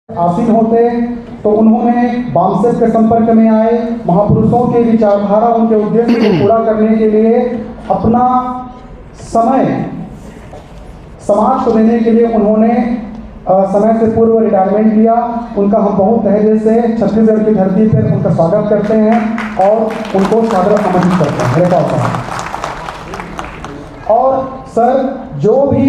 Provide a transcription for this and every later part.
आसीन होते तो उन्होंने बामसेप के संपर्क में आए, महापुरुषों के विचारधारा उनके उद्देश्य को पूरा करने के लिए अपना समय समाज को देने के लिए उन्होंने समय से पूर्व रिटायरमेंट लिया। उनका हम बहुत तहे से छत्तीसगढ़ की धरती पर उनका स्वागत करते हैं और उनको सादर आमंत्रित करते हैं। हरे बाबा। और सर, जो भी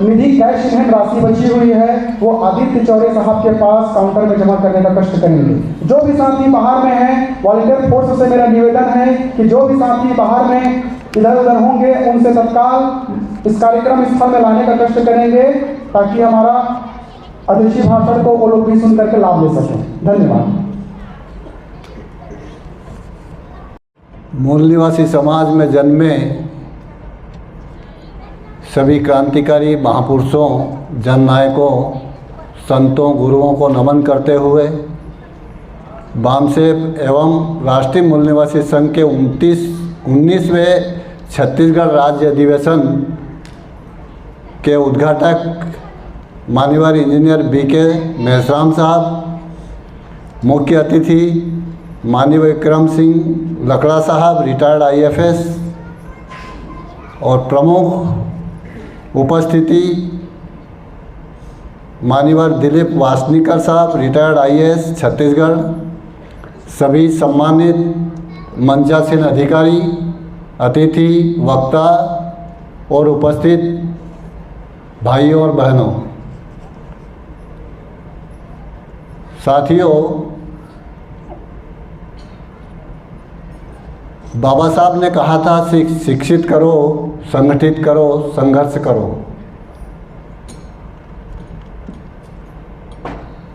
निधि कैश इन हैंड राशि बची हुई है वो आदित्य चौरे साहब के पास काउंटर में जमा करने का कष्ट करेंगे। जो भी साथी बाहर में हैं, वॉलंटियर फोर्स से मेरा निवेदन है कि जो भी साथी बाहर में इधर उधर होंगे उनसे तत्काल इस कार्यक्रम स्थल में लाने का कष्ट करेंगे ताकि हमारा अतिथि भाषण को वो लोग भी सुन करके लाभ ले सकें। धन्यवाद। मूल निवासी समाज में जन्मे सभी क्रांतिकारी महापुरुषों, जननायकों, संतों, गुरुओं को नमन करते हुए बामसेप एवं राष्ट्रीय मूल निवासी संघ के 19वें छत्तीसगढ़ राज्य अधिवेशन के उद्घाटक मान्यवर इंजीनियर बीके मेश्राम साहब, मुख्य अतिथि माननीय विक्रम सिंह लकड़ा साहब, रिटायर्ड IFS, और प्रमुख उपस्थिति मान्यवर दिलीप वासनीकर साहब, रिटायर्ड IAS छत्तीसगढ़, सभी सम्मानित मंचासीन अधिकारी, अतिथि, वक्ता और उपस्थित भाइयों और बहनों, साथियों, बाबा साहब ने कहा था शिक्षित करो, संगठित करो, संघर्ष करो।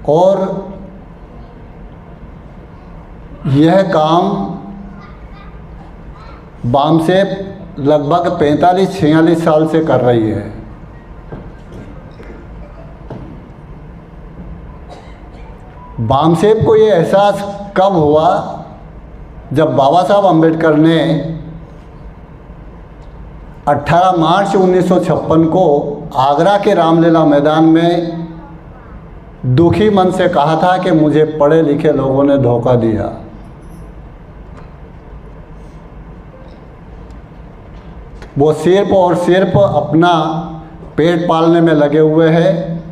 और यह काम बामसेप लगभग 45-46 साल से कर रही है। बामसेप को ये एहसास कब हुआ जब बाबा साहब अम्बेडकर ने 18 मार्च 1956 को आगरा के रामलीला मैदान में दुखी मन से कहा था कि मुझे पढ़े लिखे लोगों ने धोखा दिया। वो सिर्फ और सिर्फ अपना पेट पालने में लगे हुए हैं,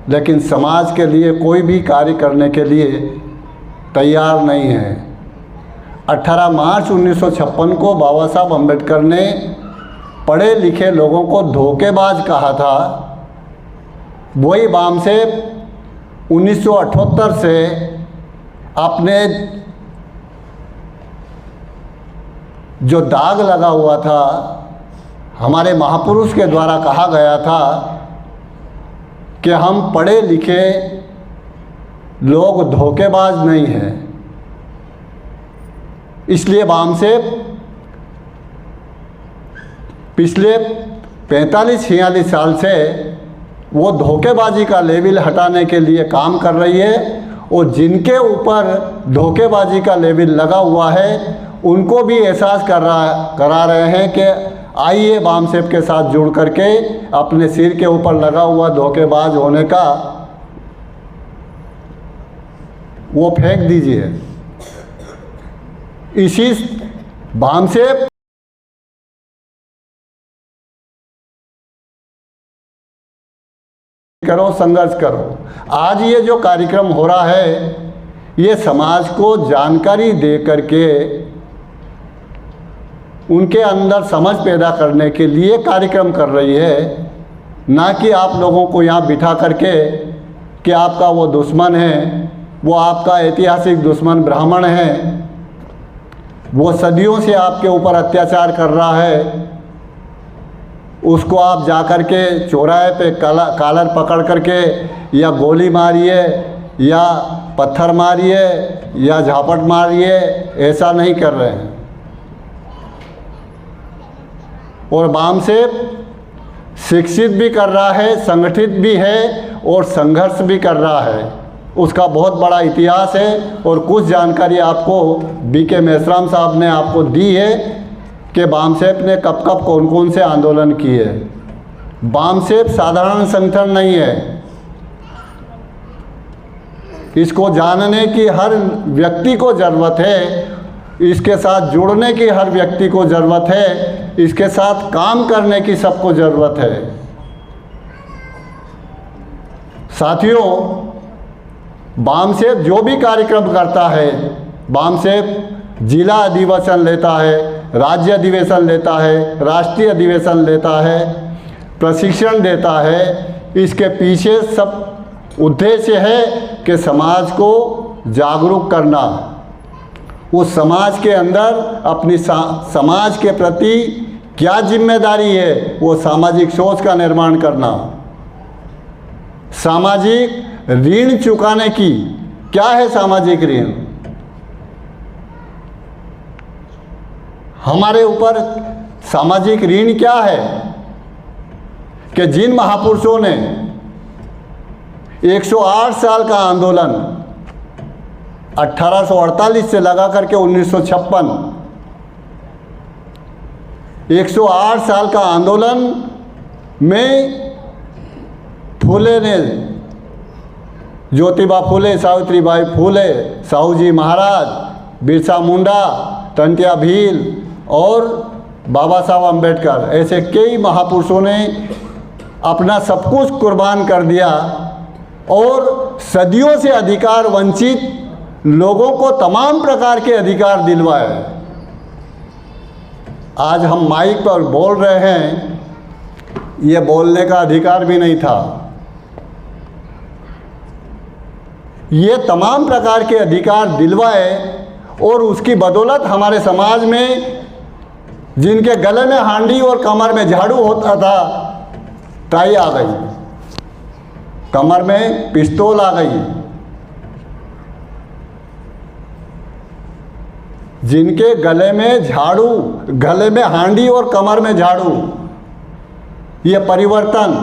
लेकिन समाज के लिए कोई भी कार्य करने के लिए तैयार नहीं है। 18 मार्च 1956 को बाबा साहब अम्बेडकर ने पढ़े लिखे लोगों को धोखेबाज कहा था। वही बामसेप 1978 से अपने जो दाग लगा हुआ था, हमारे महापुरुष के द्वारा कहा गया था कि हम पढ़े लिखे लोग धोखेबाज नहीं हैं, इसलिए बामसेप पिछले 45-46 साल से वो धोखेबाजी का लेवल हटाने के लिए काम कर रही है। और जिनके ऊपर धोखेबाजी का लेवल लगा हुआ है उनको भी एहसास करा रहे हैं कि आइए बामसेप के साथ जुड़ करके अपने सिर के ऊपर लगा हुआ धोखेबाज होने का वो फेंक दीजिए। इसी बामसेप करो, संघर्ष करो। आज ये जो कार्यक्रम हो रहा है ये समाज को जानकारी दे करके उनके अंदर समझ पैदा करने के लिए कार्यक्रम कर रही है, ना कि आप लोगों को यहाँ बिठा करके कि आपका वो दुश्मन है, वो आपका ऐतिहासिक दुश्मन ब्राह्मण है, वो सदियों से आपके ऊपर अत्याचार कर रहा है, उसको आप जा कर के चौराहे पे कालर पकड़ करके या गोली मारिए या पत्थर मारिए या झापट मारिए, ऐसा नहीं कर रहे हैं। और बामसेप शिक्षित भी कर रहा है, संगठित भी है और संघर्ष भी कर रहा है। उसका बहुत बड़ा इतिहास है और कुछ जानकारी आपको बीके मेश्राम साहब ने आपको दी है कि बामसेप ने कब कब कौन कौन से आंदोलन किए। बामसेप साधारण संगठन नहीं है। इसको जानने की हर व्यक्ति को ज़रूरत है, इसके साथ जुड़ने की हर व्यक्ति को ज़रूरत है, इसके साथ काम करने की सबको ज़रूरत है। साथियों, बामसेफ जो भी कार्यक्रम करता है, बामसेफ जिला अधिवेशन लेता है, राज्य अधिवेशन लेता है, राष्ट्रीय अधिवेशन लेता है, प्रशिक्षण देता है, इसके पीछे सब उद्देश्य है कि समाज को जागरूक करना, उस समाज के अंदर अपनी समाज के प्रति क्या जिम्मेदारी है वो सामाजिक सोच का निर्माण करना, सामाजिक ऋण चुकाने की। क्या है सामाजिक ऋण? हमारे ऊपर सामाजिक ऋण क्या है कि जिन महापुरुषों ने 108 साल का आंदोलन 1848 से लगा करके 1956, 108 साल का आंदोलन में फूले ने, ज्योतिबा फूले, सावित्रीबाई फूले, साहू जी महाराज, बिरसा मुंडा, टंटिया भील और बाबा साहब अम्बेडकर, ऐसे कई महापुरुषों ने अपना सब कुछ कुर्बान कर दिया और सदियों से अधिकार वंचित लोगों को तमाम प्रकार के अधिकार दिलवाए। आज हम माइक पर बोल रहे हैं, ये बोलने का अधिकार भी नहीं था। ये तमाम प्रकार के अधिकार दिलवाए और उसकी बदौलत हमारे समाज में जिनके गले में हांडी और कमर में झाड़ू होता था, टाई आ गई, कमर में पिस्तौल आ गई। जिनके गले में झाड़ू, गले में हांडी और कमर में झाड़ू, ये परिवर्तन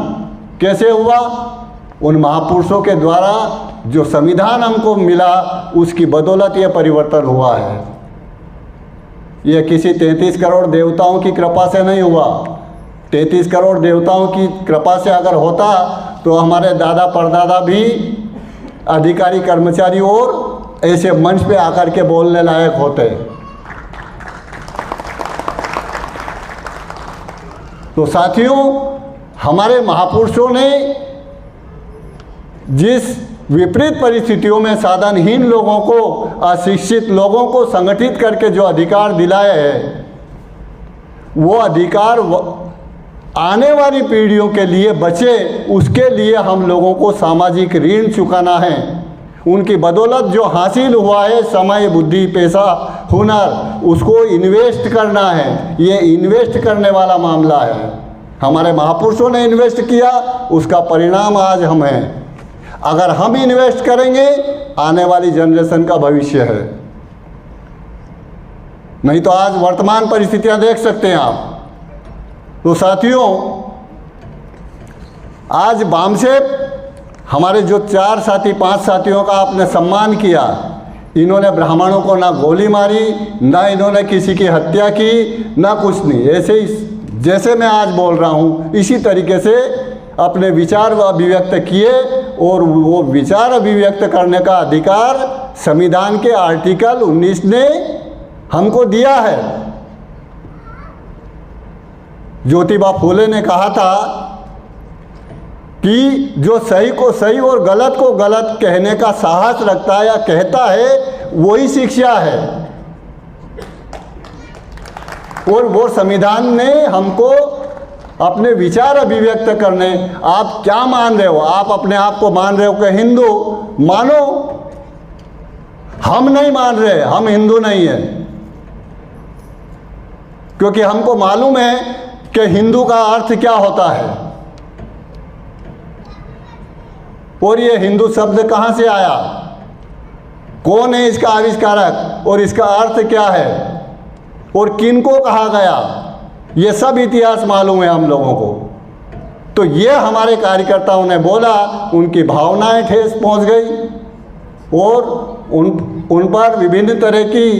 कैसे हुआ? उन महापुरुषों के द्वारा जो संविधान हमको मिला उसकी बदौलत ये परिवर्तन हुआ है। ये किसी 33 करोड़ देवताओं की कृपा से नहीं हुआ। 33 करोड़ देवताओं की कृपा से अगर होता तो हमारे दादा परदादा भी अधिकारी कर्मचारी और ऐसे मंच पे आकर के बोलने लायक होते। तो साथियों, हमारे महापुरुषों ने जिस विपरीत परिस्थितियों में साधनहीन लोगों को, अशिक्षित लोगों को संगठित करके जो अधिकार दिलाए हैं, वो अधिकार आने वाली पीढ़ियों के लिए बचे, उसके लिए हम लोगों को सामाजिक ऋण चुकाना है। उनकी बदौलत जो हासिल हुआ है, समय, बुद्धि, पैसा, हुनर, उसको इन्वेस्ट करना है। ये इन्वेस्ट करने वाला मामला है। हमारे महापुरुषों ने इन्वेस्ट किया, उसका परिणाम आज हम हैं। अगर हम इन्वेस्ट करेंगे, आने वाली जनरेशन का भविष्य है। नहीं तो आज वर्तमान परिस्थितियां देख सकते हैं आप। तो साथियों, आज बामसेफ हमारे जो 4 साथी, 5 साथियों का आपने सम्मान किया, इन्होंने ब्राह्मणों को ना गोली मारी, ना इन्होंने किसी की हत्या की, ना कुछ नहीं। ऐसे ही जैसे मैं आज बोल रहा हूँ, इसी तरीके से अपने विचार अभिव्यक्त किए और वो विचार अभिव्यक्त करने का अधिकार संविधान के आर्टिकल 19 ने हमको दिया है। ज्योतिबा फूले ने कहा था कि जो सही को सही और गलत को गलत कहने का साहस रखता है या कहता है, वही शिक्षा है। और वो संविधान ने हमको अपने विचार अभिव्यक्त करने, आप क्या मान रहे हो? आप अपने आप को मान रहे हो कि हिंदू? मानो। हम नहीं मान रहे, हम हिंदू नहीं है, क्योंकि हमको मालूम है कि हिंदू का अर्थ क्या होता है और ये हिंदू शब्द कहाँ से आया, कौन है इसका आविष्कारक और इसका अर्थ क्या है और किनको कहा गया, ये सब इतिहास मालूम है हम लोगों को। तो ये हमारे कार्यकर्ताओं ने बोला, उनकी भावनाएं ठेस पहुंच गई और उन पर विभिन्न तरह की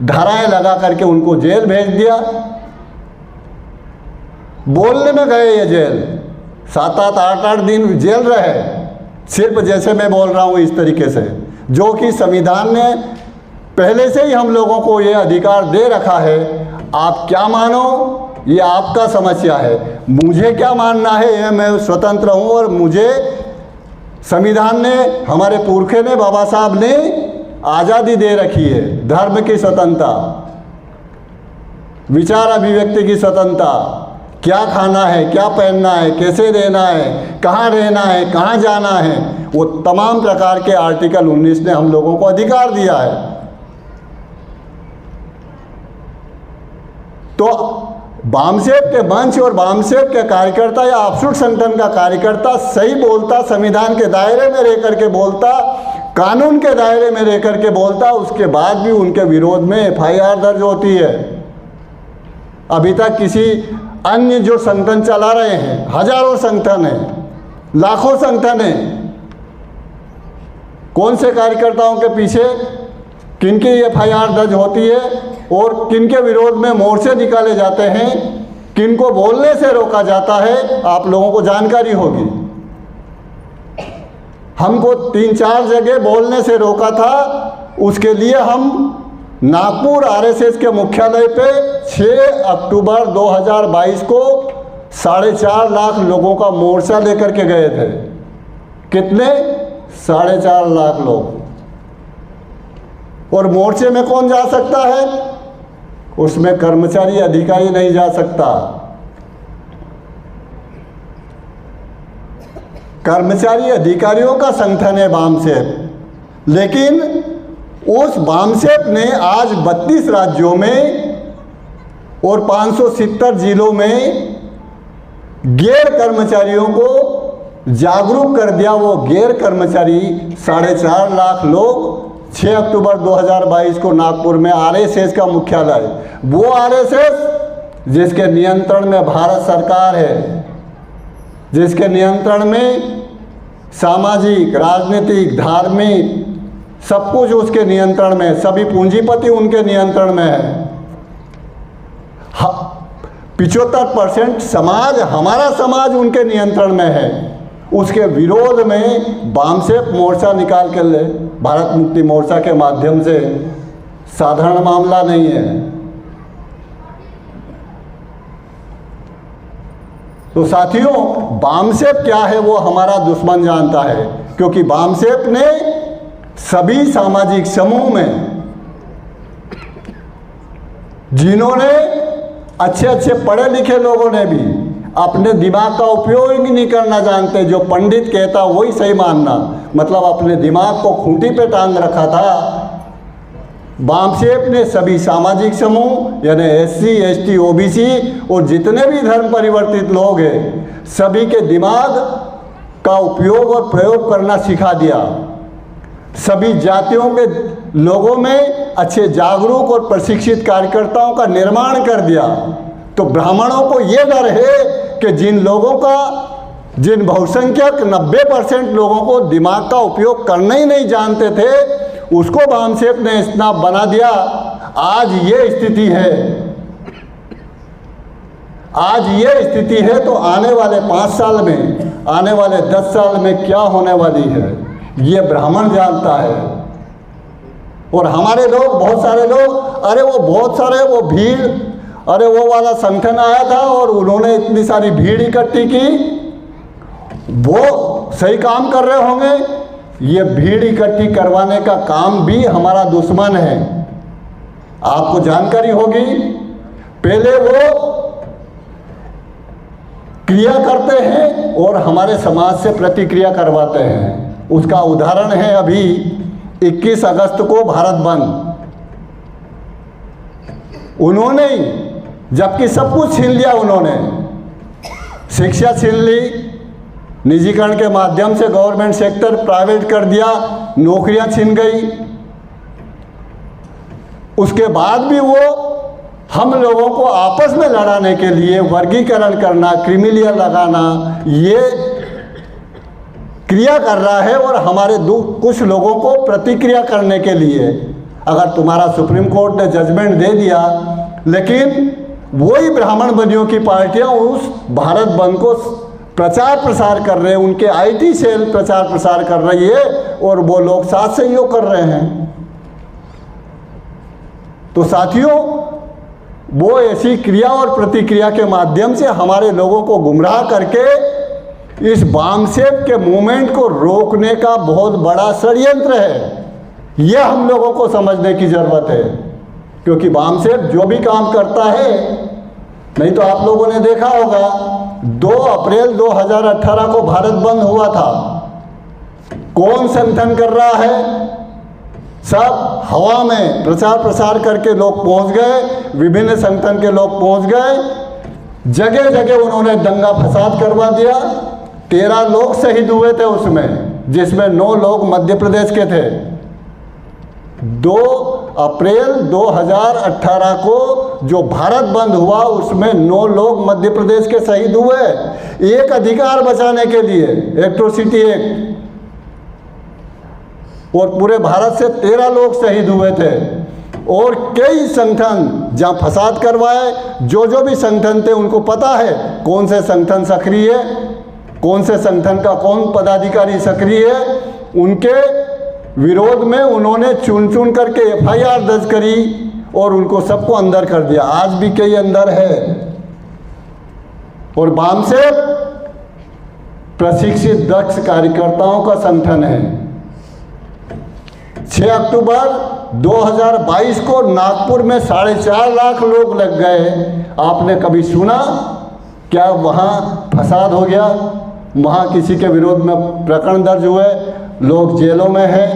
धाराएं लगा करके उनको जेल भेज दिया। बोलने में गए ये जेल, 7-8 दिन जेल रहे, सिर्फ जैसे मैं बोल रहा हूँ इस तरीके से। जो कि संविधान ने पहले से ही हम लोगों को ये अधिकार दे रखा है। आप क्या मानो ये आपका समस्या है, मुझे क्या मानना है ये मैं स्वतंत्र हूँ। और मुझे संविधान ने, हमारे पुरखे ने, बाबा साहब ने आज़ादी दे रखी है, धर्म की स्वतंत्रता, विचार अभिव्यक्ति की स्वतंत्रता, क्या खाना है, क्या पहनना है, कैसे रहना है, कहाँ रहना है, कहाँ जाना है, वो तमाम प्रकार के आर्टिकल 19 ने हम लोगों को अधिकार दिया है। तो बामसेफ के मंच और बामसेफ के कार्यकर्ता या अपसुट संगठन का कार्यकर्ता सही बोलता, संविधान के दायरे में रह करके बोलता, कानून के दायरे में रह करके बोलता, उसके बाद भी उनके विरोध में FIR दर्ज होती है। अभी तक किसी अन्य जो संगठन चला रहे हैं, हजारों संगठन हैं, लाखों संगठन हैं, कौन से कार्यकर्ताओं के पीछे किनकी FIR दर्ज होती है और किनके विरोध में मोर्चे निकाले जाते हैं, किनको बोलने से रोका जाता है, आप लोगों को जानकारी होगी। हमको 3-4 जगह बोलने से रोका था, उसके लिए हम नागपुर RSS के मुख्यालय पे 6 अक्टूबर 2022 को 4.5 लाख लोगों का मोर्चा लेकर के गए थे। कितने? 4.5 लाख लोग। और मोर्चे में कौन जा सकता है? उसमें कर्मचारी अधिकारी नहीं जा सकता। कर्मचारी अधिकारियों का संगठन है बामसेफ, लेकिन उस बामसेफ ने आज 32 राज्यों में और 570 जिलों में गैर कर्मचारियों को जागरूक कर दिया। वो गैर कर्मचारी 4.5 लाख लोग 6 अक्टूबर 2022 को नागपुर में RSS का मुख्यालय, वो RSS जिसके नियंत्रण में भारत सरकार है, जिसके नियंत्रण में सामाजिक, राजनीतिक, धार्मिक सब कुछ उसके नियंत्रण में, सभी पूंजीपति उनके नियंत्रण में है। 75% समाज, हमारा समाज उनके नियंत्रण में है। उसके विरोध में बामसेफ मोर्चा निकाल कर ले, भारत मुक्ति मोर्चा के माध्यम से, साधारण मामला नहीं है। तो साथियों, बामसेफ क्या है वो हमारा दुश्मन जानता है, क्योंकि बामसेफ ने सभी सामाजिक समूह में, जिन्होंने अच्छे पढ़े लिखे लोगों ने भी अपने दिमाग का उपयोग ही नहीं करना जानते, जो पंडित कहता वही सही मानना, मतलब अपने दिमाग को खूंटी पे टांग रखा था। बामसेफ ने सभी सामाजिक समूह यानी SC, ST, OBC और जितने भी धर्म परिवर्तित लोग हैं, सभी के दिमाग का उपयोग और प्रयोग करना सिखा दिया। सभी जातियों के लोगों में अच्छे जागरूक और प्रशिक्षित कार्यकर्ताओं का निर्माण कर दिया। तो ब्राह्मणों को ये डर है कि जिन बहुसंख्यक 90% लोगों को दिमाग का उपयोग करना ही नहीं जानते थे, उसको बामसेफ ने इतना बना दिया। आज ये स्थिति है, आज ये स्थिति है, तो आने वाले 5 साल में, आने वाले 10 साल में क्या होने वाली है ये ब्राह्मण जानता है। और हमारे लोग, बहुत सारे लोग, अरे वो बहुत सारे वो भीड़, अरे वो वाला संगठन आया था और उन्होंने इतनी सारी भीड़ इकट्ठी की, वो सही काम कर रहे होंगे। ये भीड़ इकट्ठी करवाने का काम भी हमारा दुश्मन है। आपको जानकारी होगी, पहले वो क्रिया करते हैं और हमारे समाज से प्रतिक्रिया करवाते हैं। उसका उदाहरण है अभी 21 अगस्त को भारत बंद। उन्होंने ही, जबकि सब कुछ छीन लिया, उन्होंने शिक्षा छीन ली, निजीकरण के माध्यम से गवर्नमेंट सेक्टर प्राइवेट कर दिया, नौकरियां छीन गई। उसके बाद भी वो हम लोगों को आपस में लड़ाने के लिए वर्गीकरण करना, क्रिमिलियर लगाना, ये क्रिया कर रहा है। और हमारे कुछ लोगों को प्रतिक्रिया करने के लिए, अगर तुम्हारा सुप्रीम कोर्ट ने जजमेंट दे दिया, लेकिन वही ब्राह्मण बनियों की पार्टियां उस भारत बंद को प्रचार प्रसार कर रहे हैं, उनके आईटी सेल प्रचार प्रसार कर रही है और वो लोग साथ सहयोग कर रहे हैं। तो साथियों, वो ऐसी क्रिया और प्रतिक्रिया के माध्यम से हमारे लोगों को गुमराह करके इस बामसेफ के मूवमेंट को रोकने का बहुत बड़ा षड्यंत्र है। यह हम लोगों को समझने की ज़रूरत है, क्योंकि बामसेफ जो भी काम करता है, नहीं तो आप लोगों ने देखा होगा 2 अप्रैल 2018 को भारत बंद हुआ था। कौन संगठन कर रहा है? सब हवा में प्रचार प्रसार करके लोग पहुंच गए, विभिन्न संगठन के लोग पहुंच गए, जगह जगह उन्होंने दंगा फसाद करवा दिया। 13 लोग शहीद हुए थे उसमें, जिसमें 9 लोग मध्य प्रदेश के थे। 2 अप्रैल 2018 को जो भारत बंद हुआ उसमें 9 लोग मध्य प्रदेश के शहीद हुए, एक अधिकार बचाने के लिए, एट्रोसिटी एक्ट। और पूरे भारत से 13 लोग शहीद हुए थे। और कई संगठन जहाँ फसाद करवाए, जो भी संगठन थे उनको पता है कौन से संगठन सक्रिय है, कौन से संगठन का कौन पदाधिकारी सक्रिय है। उनके विरोध में उन्होंने चुन चुन करके FIR दर्ज करी और उनको सबको अंदर कर दिया। आज भी कई अंदर है। और बामसेफ प्रशिक्षित दक्ष कार्यकर्ताओं का संगठन है। 6 अक्टूबर 2022 को नागपुर में 4.5 लाख लोग लग गए। आपने कभी सुना क्या वहाँ फसाद हो गया? वहाँ किसी के विरोध में प्रकरण दर्ज हुए, लोग जेलों में हैं।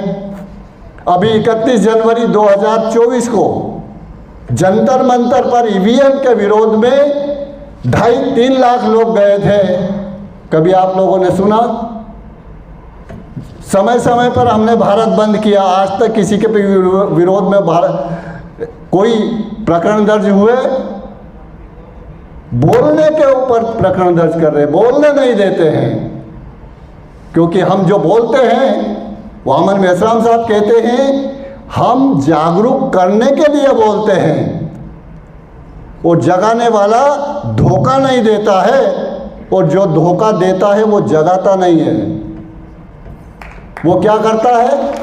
अभी 31 जनवरी 2024 को जंतर मंतर पर EVM के विरोध में 2.5-3 लाख लोग गए थे। कभी आप लोगों ने सुना? समय समय पर हमने भारत बंद किया, आज तक किसी के विरोध में कोई प्रकरण दर्ज हुए? बोलने के ऊपर प्रकरण दर्ज कर रहे, बोलने नहीं देते हैं। क्योंकि हम जो बोलते हैं, वामन मेश्राम साहब कहते हैं, हम जागरूक करने के लिए बोलते हैं। वो जगाने वाला धोखा नहीं देता है, और जो धोखा देता है वो जगाता नहीं है। वो क्या करता है?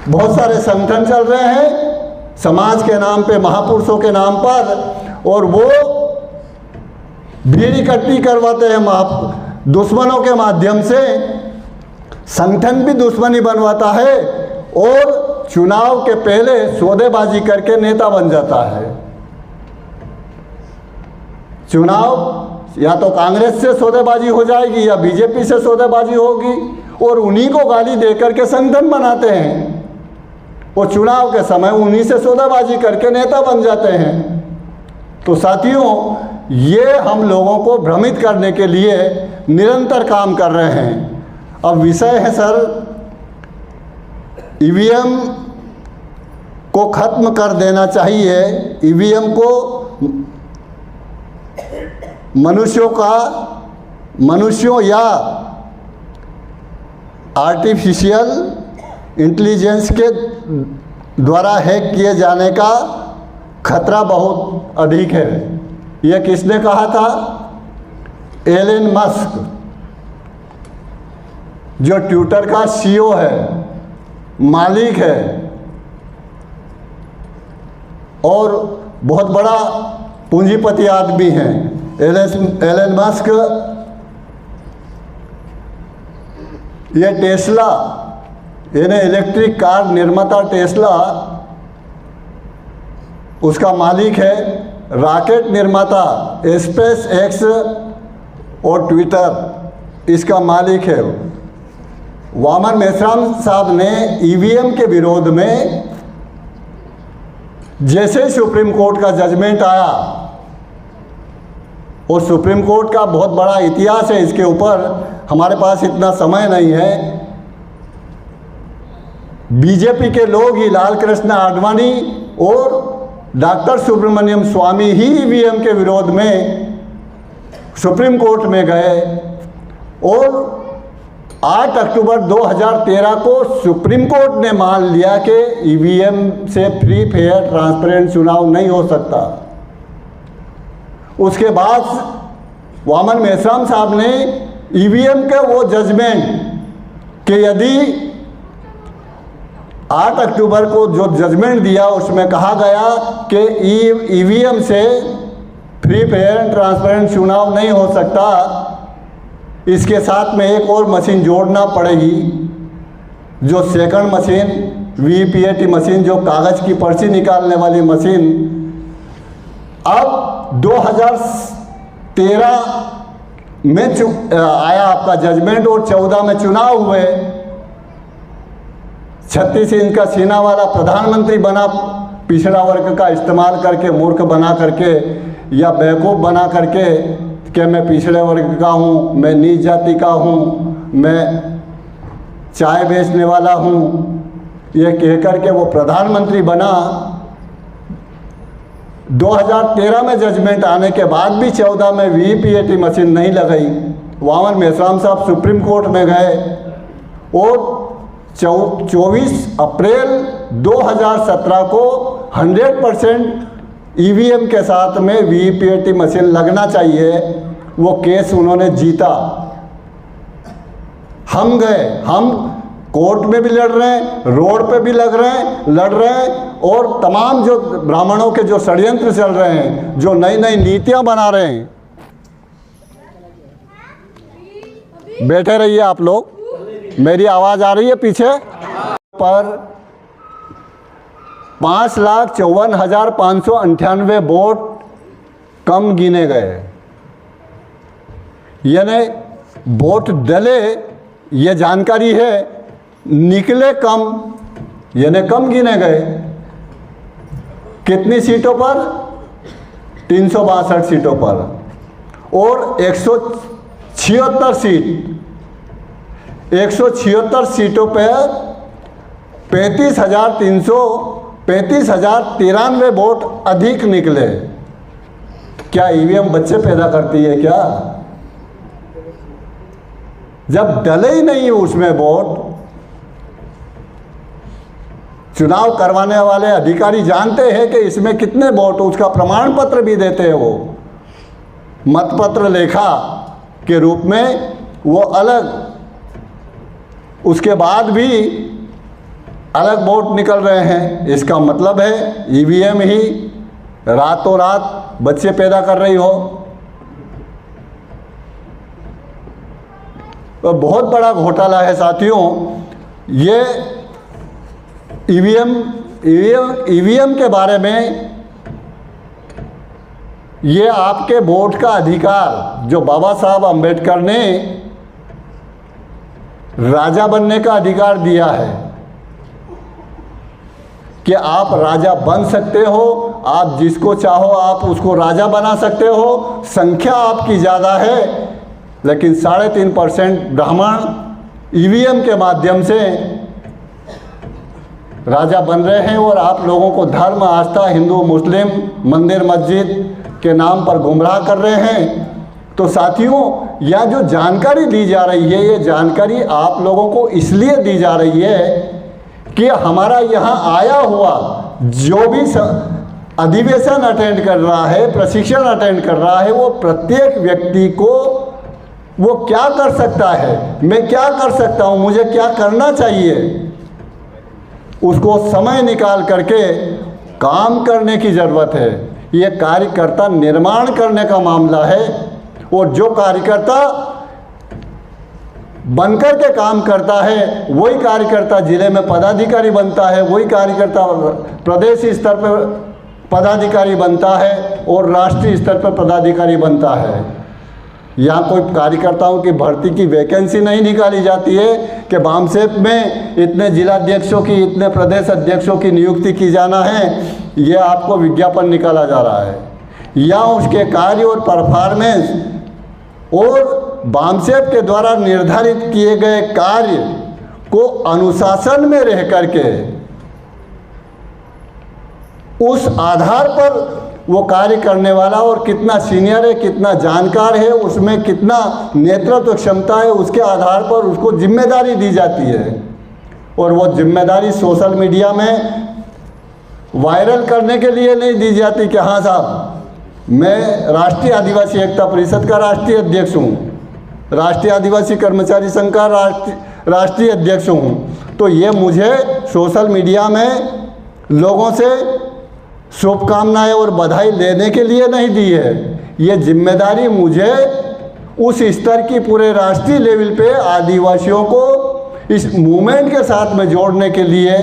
बहुत सारे संगठन चल रहे हैं समाज के नाम पे, महापुरुषों के नाम पर, और वो भीड़ इकट्ठी करवाते हैं दुश्मनों के माध्यम से। संगठन भी दुश्मनी बनवाता है और चुनाव के पहले सौदेबाजी करके नेता बन जाता है। चुनाव या तो कांग्रेस से सौदेबाजी हो जाएगी या बीजेपी से सौदेबाजी होगी, और उन्हीं को गाली देकर के संगठन बनाते हैं। वो चुनाव के समय उन्हीं से सौदेबाजी करके नेता बन जाते हैं। तो साथियों, ये हम लोगों को भ्रमित करने के लिए निरंतर काम कर रहे हैं। अब विषय है सर, EVM को खत्म कर देना चाहिए। EVM को मनुष्यों या आर्टिफिशियल इंटेलिजेंस के द्वारा हैक किए जाने का खतरा बहुत अधिक है। यह किसने कहा था? एलन मस्क, जो ट्विटर का CEO है, मालिक है और बहुत बड़ा पूंजीपति आदमी है। एलन मस्क ये टेस्ला, यानी इलेक्ट्रिक कार निर्माता टेस्ला, उसका मालिक है। रॉकेट निर्माता स्पेस एक्स और ट्विटर, इसका मालिक है। वामन मेश्राम साहब ने EVM के विरोध में, जैसे सुप्रीम कोर्ट का जजमेंट आया, और सुप्रीम कोर्ट का बहुत बड़ा इतिहास है इसके ऊपर, हमारे पास इतना समय नहीं है। बीजेपी के लोग ही, लाल कृष्ण आडवाणी और डॉक्टर सुब्रमण्यम स्वामी ही EVM के विरोध में सुप्रीम कोर्ट में गए, और 8 अक्टूबर 2013 को सुप्रीम कोर्ट ने मान लिया कि EVM से फ्री, फेयर, ट्रांसपेरेंट चुनाव नहीं हो सकता। उसके बाद वामन मेश्राम साहब ने ईवीएम के वो जजमेंट कि यदि 8 अक्टूबर को जो जजमेंट दिया उसमें कहा गया कि ईवीएम से फ्री फेयर एंड ट्रांसपेरेंट चुनाव नहीं हो सकता, इसके साथ में एक और मशीन जोड़ना पड़ेगी, जो सेकंड मशीन वीपीएटी मशीन, जो कागज़ की पर्ची निकालने वाली मशीन। अब 2013 में आया आपका जजमेंट और 14 में चुनाव हुए। 36 इंच का सीना वाला प्रधानमंत्री बना, पिछड़ा वर्ग का इस्तेमाल करके, मूर्ख बना करके या बेवकूफ़ बना करके कि मैं पिछड़े वर्ग का हूँ, मैं नीच जाति का हूँ, मैं चाय बेचने वाला हूँ, ये कह करके वो प्रधानमंत्री बना। 2013 में जजमेंट आने के बाद भी 14 में वीपीएटी मशीन नहीं लगाई। वामन मेश्राम साहब सुप्रीम कोर्ट में गए और 24 अप्रैल 2017 को 100% ईवीएम के साथ में वीपीएटी मशीन लगना चाहिए, वो केस उन्होंने जीता। हम गए, हम कोर्ट में भी लड़ रहे हैं, रोड पे भी लड़ रहे हैं और तमाम जो ब्राह्मणों के जो षड्यंत्र चल रहे हैं, जो नई नई नीतियां बना रहे हैं। बैठे रहिए आप लोग, मेरी आवाज़ आ रही है पीछे पर 5,54,598 वोट कम गिने गए, यानी वोट डले, ये जानकारी है, निकले कम, यानी कम गिने गए। कितनी सीटों पर? 362 सीटों पर और 176 सीट, 176 सीटों पर 35,093 वोट अधिक निकले। क्या ईवीएम बच्चे पैदा करती है क्या? जब डले ही नहीं उसमें वोट, चुनाव करवाने वाले अधिकारी जानते हैं कि इसमें कितने वोट, उसका प्रमाण पत्र भी देते हैं, वो मतपत्र लेखा के रूप में वो अलग, उसके बाद भी अलग वोट निकल रहे हैं। इसका मतलब है ईवीएम ही रातों रात बच्चे पैदा कर रही हो। तो बहुत बड़ा घोटाला है साथियों ये। ईवीएम के बारे में, ये आपके वोट का अधिकार जो बाबा साहब अंबेडकर ने राजा बनने का अधिकार दिया है कि आप राजा बन सकते हो, आप जिसको चाहो आप उसको राजा बना सकते हो। संख्या आपकी ज़्यादा है, लेकिन 3.5% ब्राह्मण ईवीएम के माध्यम से राजा बन रहे हैं और आप लोगों को धर्म, आस्था, हिंदू, मुस्लिम, मंदिर, मस्जिद के नाम पर गुमराह कर रहे हैं। तो साथियों, यह जो जानकारी दी जा रही है, ये जानकारी आप लोगों को इसलिए दी जा रही है कि हमारा यहाँ आया हुआ जो भी अधिवेशन अटेंड कर रहा है, प्रशिक्षण अटेंड कर रहा है, वो प्रत्येक व्यक्ति को वो क्या कर सकता है, मैं क्या कर सकता हूँ, मुझे क्या करना चाहिए, उसको समय निकाल करके काम करने की ज़रूरत है। ये कार्यकर्ता निर्माण करने का मामला है और जो कार्यकर्ता बनकर के काम करता है वही कार्यकर्ता जिले में पदाधिकारी बनता है, वही कार्यकर्ता प्रदेश स्तर पर पदाधिकारी बनता है और राष्ट्रीय स्तर पर पदाधिकारी बनता है। यहाँ कोई कार्यकर्ताओं की भर्ती की वैकेंसी नहीं निकाली जाती है कि बामसेप में इतने जिलाध्यक्षों की, इतने प्रदेश अध्यक्षों की नियुक्ति की जाना है, ये आपको विज्ञापन निकाला जा रहा है। या उसके कार्य और परफॉर्मेंस और बामसेप के द्वारा निर्धारित किए गए कार्य को अनुशासन में रह करके उस आधार पर वो कार्य करने वाला और कितना सीनियर है, कितना जानकार है, उसमें कितना नेतृत्व क्षमता है, उसके आधार पर उसको जिम्मेदारी दी जाती है। और वो जिम्मेदारी सोशल मीडिया में वायरल करने के लिए नहीं दी जाती कि हाँ साहब मैं राष्ट्रीय आदिवासी एकता परिषद का राष्ट्रीय अध्यक्ष हूँ, राष्ट्रीय आदिवासी कर्मचारी संघ का राष्ट्रीय अध्यक्ष हूँ। तो ये मुझे सोशल मीडिया में लोगों से शुभकामनाएं और बधाई लेने के लिए नहीं दी है। ये जिम्मेदारी मुझे उस स्तर की पूरे राष्ट्रीय लेवल पे आदिवासियों को इस मूवमेंट के साथ में जोड़ने के लिए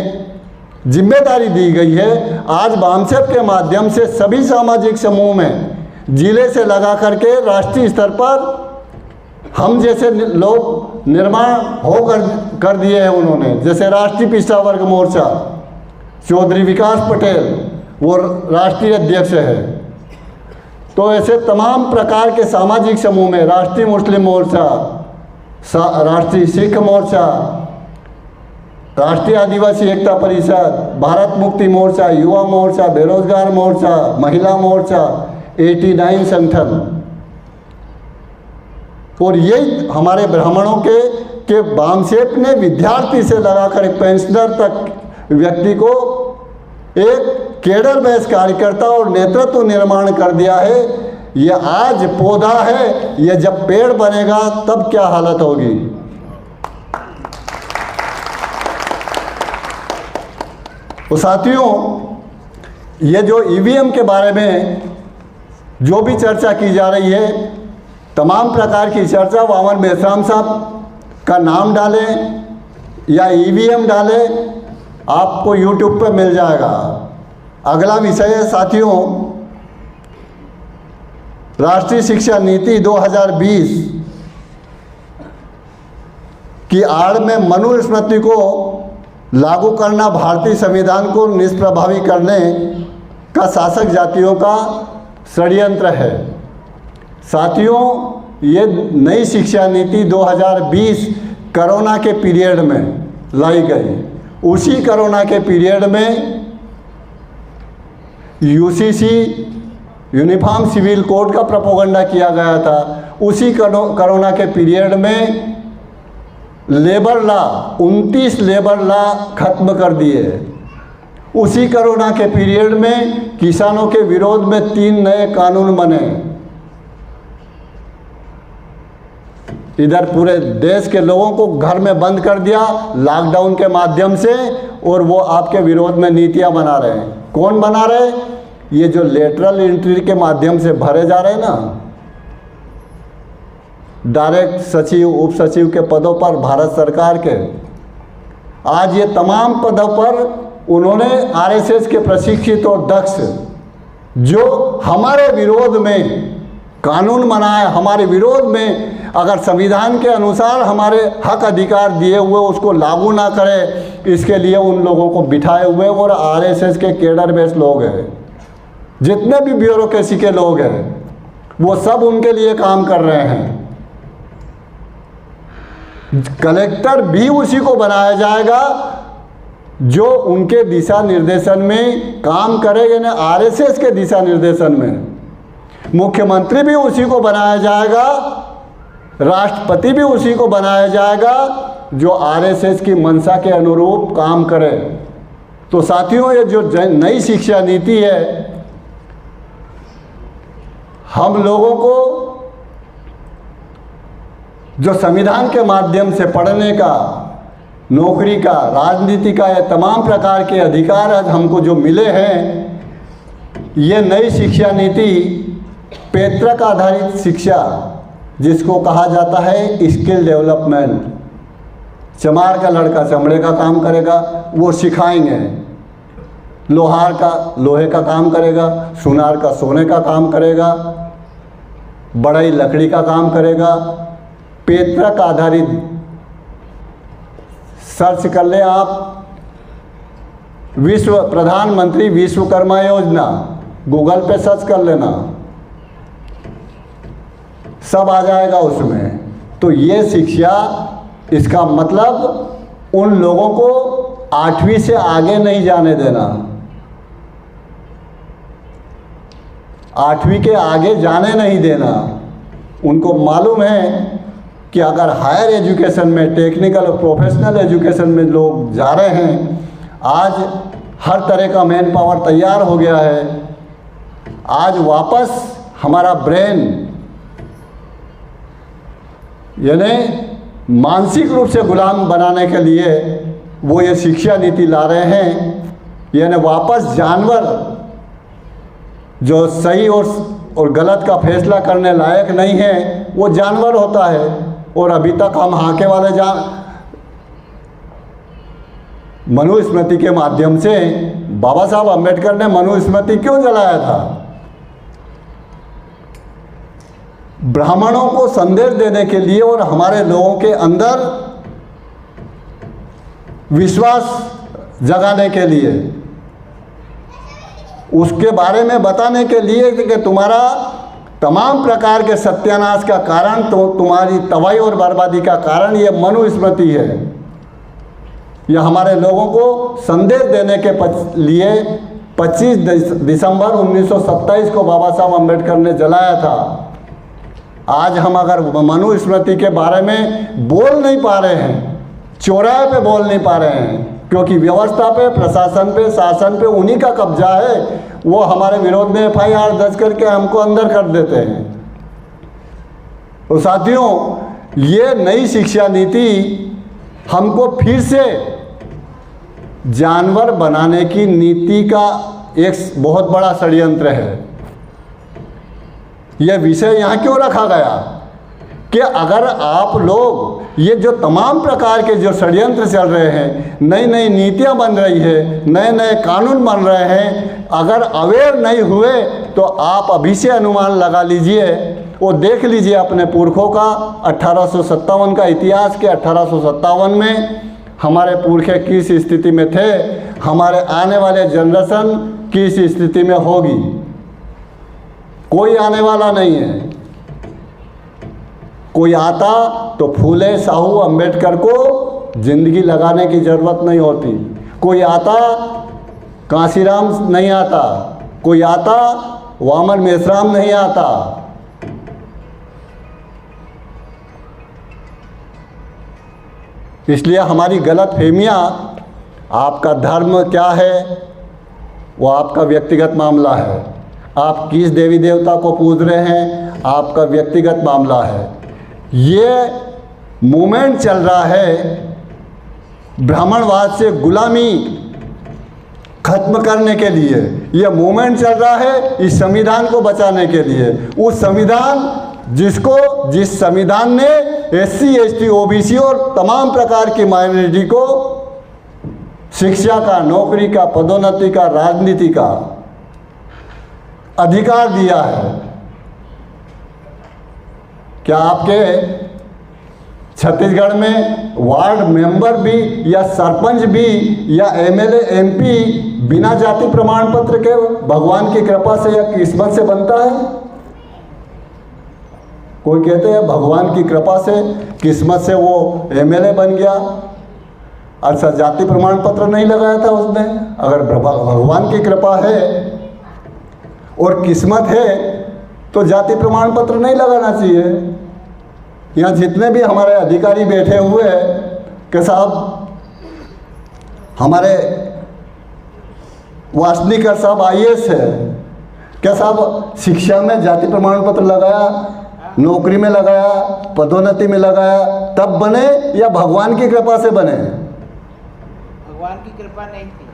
जिम्मेदारी दी गई है। आज बामसेप के माध्यम से सभी सामाजिक समूह में जिले से लगा करके राष्ट्रीय स्तर पर हम जैसे लोग निर्माण कर दिए हैं उन्होंने, जैसे राष्ट्रीय पिछड़ा वर्ग मोर्चा चौधरी विकास पटेल वो राष्ट्रीय अध्यक्ष है। तो ऐसे तमाम प्रकार के सामाजिक समूह में राष्ट्रीय मुस्लिम मोर्चा, राष्ट्रीय सिख मोर्चा, राष्ट्रीय आदिवासी एकता परिषद, भारत मुक्ति मोर्चा, युवा मोर्चा, बेरोजगार मोर्चा, महिला मोर्चा, 89 संगठन, और यही हमारे ब्राह्मणों के बामसेप ने विद्यार्थी से लगाकर एक पेंशनर तक व्यक्ति को एक केडर बेस कार्यकर्ता और नेतृत्व निर्माण कर दिया है। ये आज पौधा है, ये जब पेड़ बनेगा तब क्या हालत होगी। तो साथियों, ये जो ईवीएम के बारे में जो भी चर्चा की जा रही है, तमाम प्रकार की चर्चा वामन मेश्राम साहब का नाम डालें या ईवीएम डालें, आपको यूट्यूब पर मिल जाएगा। अगला विषय है साथियों, राष्ट्रीय शिक्षा नीति 2020 की आड़ में मनुस्मृति को लागू करना भारतीय संविधान को निष्प्रभावी करने का शासक जातियों का षड्यंत्र है। साथियों, ये नई शिक्षा नीति 2020 कोरोना के पीरियड में लाई गई। उसी कोरोना के पीरियड में यूसीसी यूनिफॉर्म सिविल कोड का प्रोपोगंडा किया गया था। उसी कोरोना के पीरियड में लेबर लॉ 29 लेबर लॉ खत्म कर दिए। उसी कोरोना के पीरियड में किसानों के विरोध में 3 नए कानून बने। इधर पूरे देश के लोगों को घर में बंद कर दिया लॉकडाउन के माध्यम से, और वो आपके विरोध में नीतियां बना रहे हैं। कौन बना रहे? ये जो लेटरल एंट्री के माध्यम से भरे जा रहे हैं ना, डायरेक्ट सचिव उप सचिव के पदों पर भारत सरकार के, आज ये तमाम पदों पर उन्होंने आरएसएस के प्रशिक्षित और दक्ष जो हमारे विरोध में कानून बनाए, हमारे विरोध में अगर संविधान के अनुसार हमारे हक अधिकार दिए हुए उसको लागू ना करे, इसके लिए उन लोगों को बिठाए हुए और आरएसएस के केडर बेस लोग हैं, जितने भी ब्यूरोक्रेसी के लोग हैं, वो सब उनके लिए काम कर रहे हैं। कलेक्टर भी उसी को बनाया जाएगा जो उनके दिशा निर्देशन में काम करेगा, ना आरएसएस के दिशा निर्देशन में। मुख्यमंत्री भी उसी को बनाया जाएगा, राष्ट्रपति भी उसी को बनाया जाएगा जो आरएसएस की मंशा के अनुरूप काम करे। तो साथियों, ये जो नई शिक्षा नीति है, हम लोगों को जो संविधान के माध्यम से पढ़ने का, नौकरी का, राजनीति का, ये तमाम प्रकार के अधिकार आज हमको जो मिले हैं, ये नई शिक्षा नीति पैतृक आधारित शिक्षा, जिसको कहा जाता है स्किल डेवलपमेंट, चमार का लड़का चमड़े का काम करेगा, वो सिखाएंगे। लोहार का लोहे का काम करेगा, सुनार का सोने का काम करेगा, बढ़ई लकड़ी का काम करेगा। पैतृक आधारित, सर्च कर ले आप, प्रधानमंत्री विश्वकर्मा योजना, गूगल पे सर्च कर लेना, सब आ जाएगा उसमें। तो ये शिक्षा, इसका मतलब उन लोगों को 8वीं से आगे नहीं जाने देना, 8वीं के आगे जाने नहीं देना। उनको मालूम है कि अगर हायर एजुकेशन में, टेक्निकल और प्रोफेशनल एजुकेशन में लोग जा रहे हैं, आज हर तरह का मैन पावर तैयार हो गया है। आज वापस हमारा ब्रेन यानी मानसिक रूप से गुलाम बनाने के लिए वो ये शिक्षा नीति ला रहे हैं। यानी वापस जानवर जो सही और गलत का फैसला करने लायक नहीं है वो जानवर होता है। और अभी तक हम हाके वाले मनुस्मृति के माध्यम से बाबा साहब अम्बेडकर ने मनुस्मृति क्यों जलाया था? ब्राह्मणों को संदेश देने के लिए और हमारे लोगों के अंदर विश्वास जगाने के लिए, उसके बारे में बताने के लिए कि तुम्हारा तमाम प्रकार के सत्यानाश का कारण तो तुम्हारी तबाही और बर्बादी का कारण ये मनुस्मृति है। यह हमारे लोगों को संदेश देने के लिए 25 दिसंबर 1927 को बाबा साहब अम्बेडकर ने जलाया था। आज हम अगर मनुस्मृति के बारे में बोल नहीं पा रहे हैं, चौराहे पे बोल नहीं पा रहे हैं, क्योंकि व्यवस्था पे, प्रशासन पे, शासन पे उन्हीं का कब्जा है। वो हमारे विरोध में FIR दर्ज करके हमको अंदर कर देते हैं। तो साथियों, ये नई शिक्षा नीति हमको फिर से जानवर बनाने की नीति का एक बहुत बड़ा षड्यंत्र है। यह विषय यहाँ क्यों रखा गया कि अगर आप लोग ये जो तमाम प्रकार के जो षड्यंत्र चल रहे हैं, नई नई नीतियाँ बन रही है, नए नए कानून बन रहे हैं, अगर अवेयर नहीं हुए तो आप अभी से अनुमान लगा लीजिए और देख लीजिए अपने पुरखों का 1857 का इतिहास के 1857 में हमारे पुरखे किस स्थिति में थे, हमारे आने वाले जनरेशन किस स्थिति में होगी। कोई आने वाला नहीं है। कोई आता तो फूले साहू अम्बेडकर को जिंदगी लगाने की ज़रूरत नहीं होती। कोई आता कांसीराम नहीं आता, कोई आता वामन मेश्राम नहीं आता। इसलिए हमारी गलत फहमियाँ, आपका धर्म क्या है वो आपका व्यक्तिगत मामला है, आप किस देवी देवता को पूज रहे हैं आपका व्यक्तिगत मामला है। ये मूवमेंट चल रहा है ब्राह्मणवाद से गुलामी खत्म करने के लिए, ये मूवमेंट चल रहा है इस संविधान को बचाने के लिए। उस संविधान जिस संविधान ने SC ST OBC और तमाम प्रकार की माइनॉरिटी को शिक्षा का, नौकरी का, पदोन्नति का, राजनीति का अधिकार दिया है। क्या आपके छत्तीसगढ़ में वार्ड मेंबर भी या सरपंच भी या MLA MP बिना जाति प्रमाण पत्र के भगवान की कृपा से या किस्मत से बनता है? कोई कहते हैं भगवान की कृपा से, किस्मत से वो MLA बन गया। अच्छा, जाति प्रमाण पत्र नहीं लगाया था उसने। अगर भगवान की कृपा है और किस्मत है तो जाति प्रमाण पत्र नहीं लगाना चाहिए। यहाँ जितने भी हमारे अधिकारी बैठे हुए हैं कि साहब हमारे वासनीकर साहब IAS है, क्या साहब शिक्षा में जाति प्रमाण पत्र लगाया, नौकरी में लगाया, पदोन्नति में लगाया, तब बने या भगवान की कृपा से बने? भगवान की कृपा नहीं थी।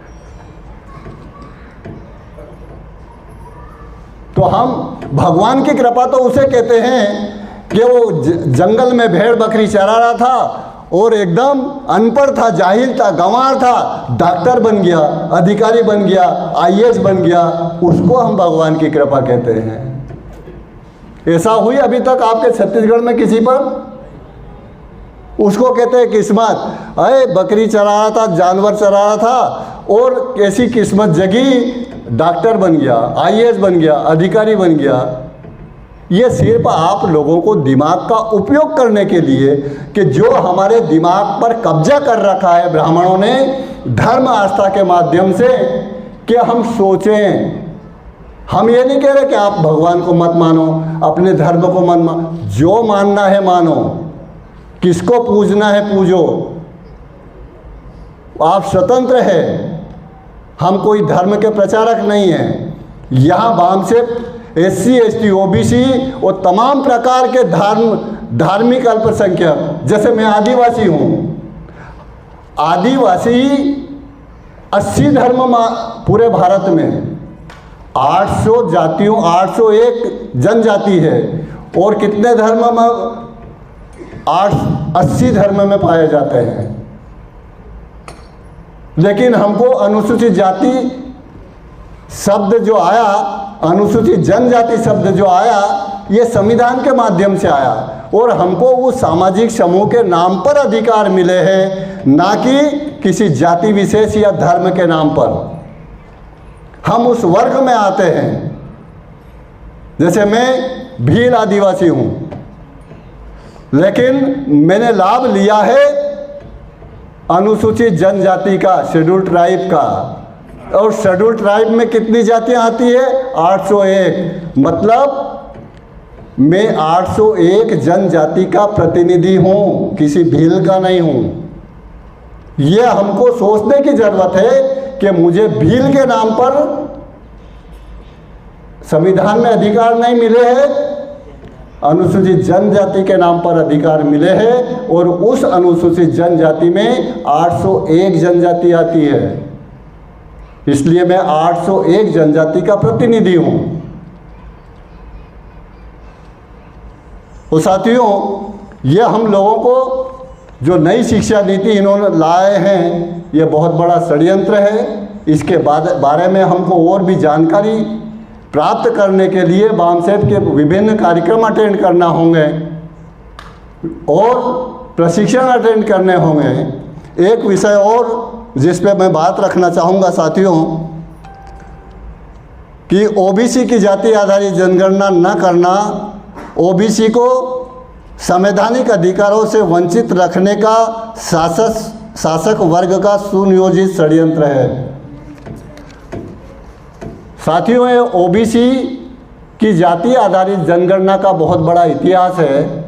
तो हम भगवान की कृपा तो उसे कहते हैं कि वो जंगल में भेड़ बकरी चरा रहा था और एकदम अनपढ़ था, जाहिल था, गंवार था, डॉक्टर बन गया, अधिकारी बन गया, IAS बन गया, उसको हम भगवान की कृपा कहते हैं। ऐसा हुई अभी तक आपके छत्तीसगढ़ में किसी पर? उसको कहते हैं किस्मत। अरे बकरी चरा रहा था, जानवर चरा रहा था और कैसी किस्मत जगी, डॉक्टर बन गया, IAS बन गया, अधिकारी बन गया। ये सिर्फ आप लोगों को दिमाग का उपयोग करने के लिए कि जो हमारे दिमाग पर कब्जा कर रखा है ब्राह्मणों ने धर्म आस्था के माध्यम से, कि हम सोचें। हम ये नहीं कह रहे कि आप भगवान को मत मानो, अपने धर्म को मत मानो, जो मानना है मानो, किसको पूजना है पूजो, आप स्वतंत्र हैं। हम कोई धर्म के प्रचारक नहीं हैं। यहाँ SC ST OBC और तमाम प्रकार के धार्मिक अल्पसंख्यक, जैसे मैं आदिवासी हूँ, आदिवासी 80 धर्म पूरे भारत में, 800 जातियों 801 जनजाति है और कितने धर्म में 80 धर्म में पाए जाते हैं। लेकिन हमको अनुसूचित जाति शब्द जो आया, अनुसूचित जनजाति शब्द जो आया, ये संविधान के माध्यम से आया और हमको उस सामाजिक समूह के नाम पर अधिकार मिले हैं, ना कि किसी जाति विशेष या धर्म के नाम पर। हम उस वर्ग में आते हैं। जैसे मैं भील आदिवासी हूँ, लेकिन मैंने लाभ लिया है अनुसूचित जनजाति का, शेड्यूल ट्राइब का, और शेड्यूल ट्राइब में कितनी जातियां आती है? 801। मतलब मैं 801 जनजाति का प्रतिनिधि हूँ, किसी भील का नहीं हूँ। यह हमको सोचने की जरूरत है कि मुझे भील के नाम पर संविधान में अधिकार नहीं मिले हैं, अनुसूचित जनजाति के नाम पर अधिकार मिले हैं और उस अनुसूचित जनजाति में 801 जनजाति आती है। इसलिए मैं 801 जनजाति का प्रतिनिधि हूं। तो साथियों, यह हम लोगों को जो नई शिक्षा नीति इन्होंने लाए हैं, यह बहुत बड़ा षड्यंत्र है। इसके बारे में हमको और भी जानकारी प्राप्त करने के लिए बामसेफ के विभिन्न कार्यक्रम अटेंड करना होंगे और प्रशिक्षण अटेंड करने होंगे। एक विषय और जिस पे मैं बात रखना चाहूँगा साथियों, कि OBC की जाति आधारित जनगणना न करना OBC को संवैधानिक अधिकारों से वंचित रखने का शासक वर्ग का सुनियोजित षड्यंत्र है। साथियों, ये OBC की जाति आधारित जनगणना का बहुत बड़ा इतिहास है,